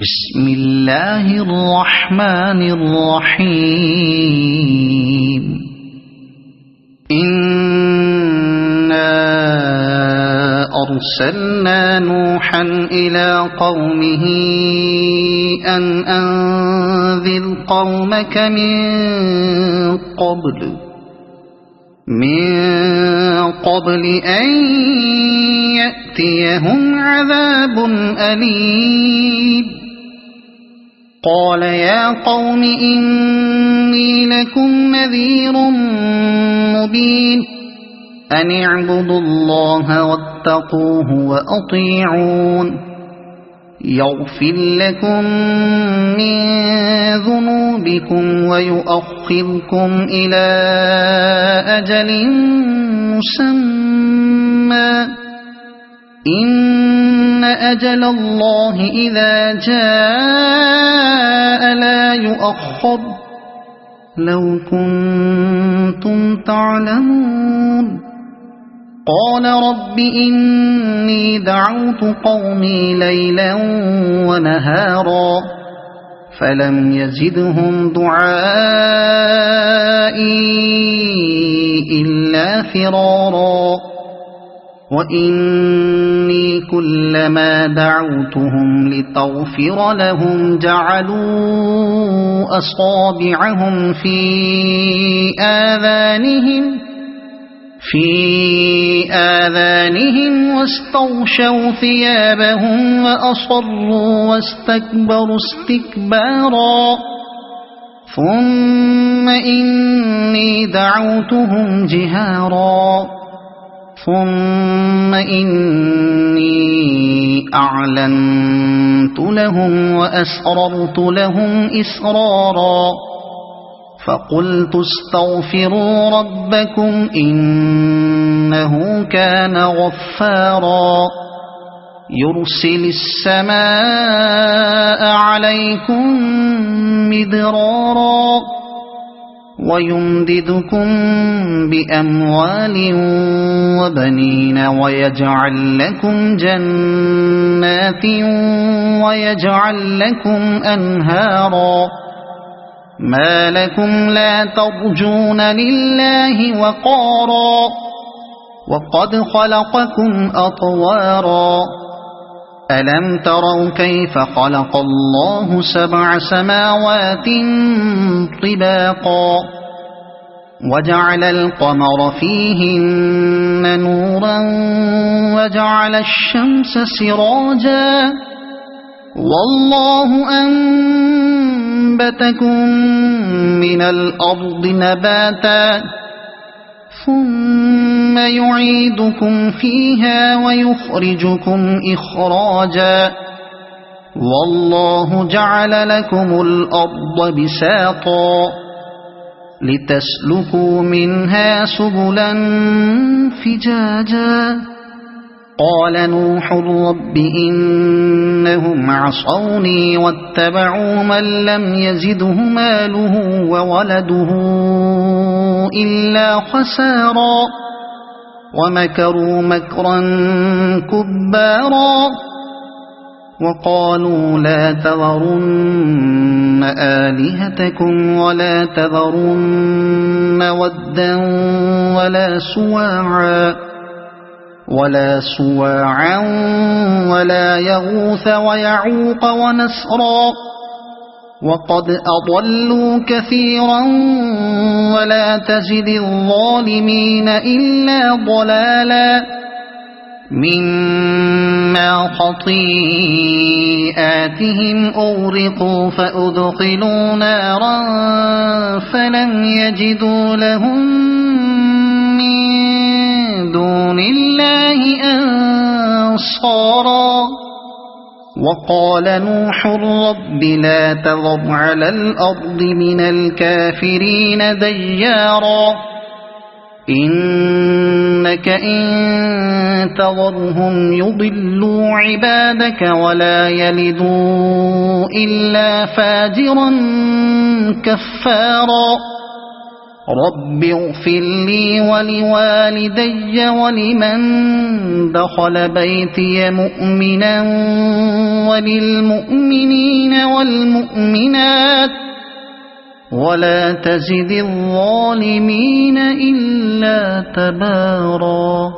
بسم الله الرحمن الرحيم إنا أرسلنا نوحا إلى قومه أن أنذر قومك من قبل أن يأتيهم عذاب أليم قال يا قوم إني لكم نذير مبين أن اعبدوا الله واتقوه وأطيعون يغفر لكم من ذنوبكم ويؤخركم إلى أجل مسمى إن أجل الله إذا جاء لا يؤخر لو كنتم تعلمون قال رب إني دعوت قومي ليلا ونهارا فلم يزدهم دعائي إلا فرارا وإني كلما دعوتهم لتغفر لهم جعلوا أصابعهم في آذانهم واستغشوا ثيابهم وأصروا واستكبروا استكبارا ثم إني دعوتهم جهارا ثم إني أعلنت لهم وأسررت لهم إسرارا فقلت استغفروا ربكم إنه كان غفارا يرسل السماء عليكم مدرارا ويمددكم بأموال وبنين ويجعل لكم جنات ويجعل لكم أنهارا ما لكم لا ترجون لله وقارا وقد خلقكم أطوارا ألم تروا كيف خلق الله 7 سماوات طباقا وجعل القمر فيهن نورا وجعل الشمس سراجا والله أنبتكم من الأرض نباتا ثم يعيدكم فيها ويخرجكم إخراجا والله جعل لكم الأرض بساطا لتسلكوا منها سبلا فجاجا قال نوح رب إنهم عصوني واتبعوا من لم يزده ماله وولده إلا خسارا ومكروا مكرا كبارا وقالوا لا تذرن آلهتكم ولا تذرن ودا ولا سواعا ولا يغوث ويعوق ونسرا وقد أضلوا كثيرا ولا تزد الظالمين إلا ضلالا مما خطيئاتهم أغرقوا فأدخلوا نارا فلم يجدوا لهم دون الله أنصارا وقال نوح رب لا تذر على الأرض من الكافرين ديارا إنك إن تذرهم يضلوا عبادك ولا يلدوا إلا فاجرا كفارا رب اغفر لي ولوالدي ولمن دخل بيتي مؤمنا وللمؤمنين والمؤمنات ولا تزد الظالمين إلا تبارا.